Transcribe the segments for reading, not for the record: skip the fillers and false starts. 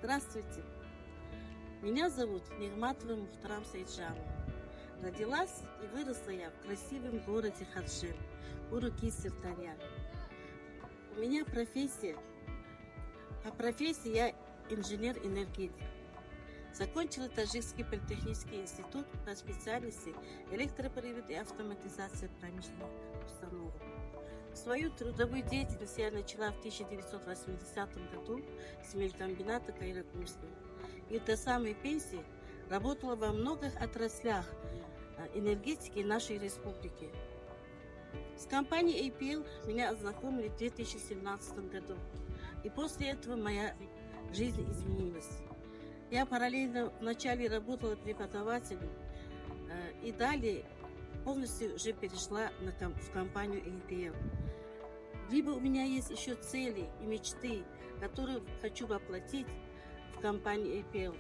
Здравствуйте, меня зовут Нигматова Мухтарам Саиджанова. Родилась и выросла я в красивом городе Хаджин, у реки Сырдарья. У меня профессия, по профессии я инженер-энергетик. Закончила Таджикский политехнический институт по специальности электропривод и автоматизация промышленных установок. Свою трудовую деятельность я начала в 1980 году с мелькомбината Кайракурского. И до самой пенсии работала во многих отраслях энергетики нашей республики. С компанией APL меня ознакомили в 2017 году. И после этого моя жизнь изменилась. Я параллельно вначале работала преподавателем и далее полностью уже перешла в компанию APL. Либо у меня есть еще цели и мечты, которые хочу воплотить в компании APL,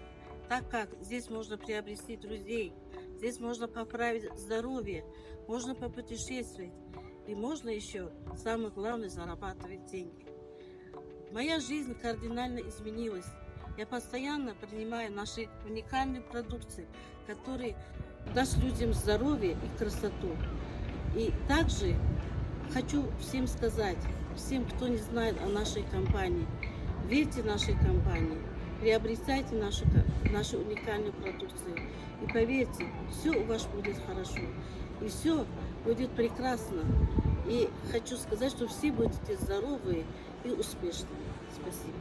так как здесь можно приобрести друзей, здесь можно поправить здоровье, можно попутешествовать и можно еще, самое главное, зарабатывать деньги. Моя жизнь кардинально изменилась. Я постоянно принимаю наши уникальные продукции, которые даст людям здоровье и красоту. И также хочу всем сказать, всем, кто не знает о нашей компании, верьте нашей компании, приобретайте нашу уникальную продукцию. И поверьте, все у вас будет хорошо, и все будет прекрасно. И хочу сказать, что все будете здоровые и успешные. Спасибо.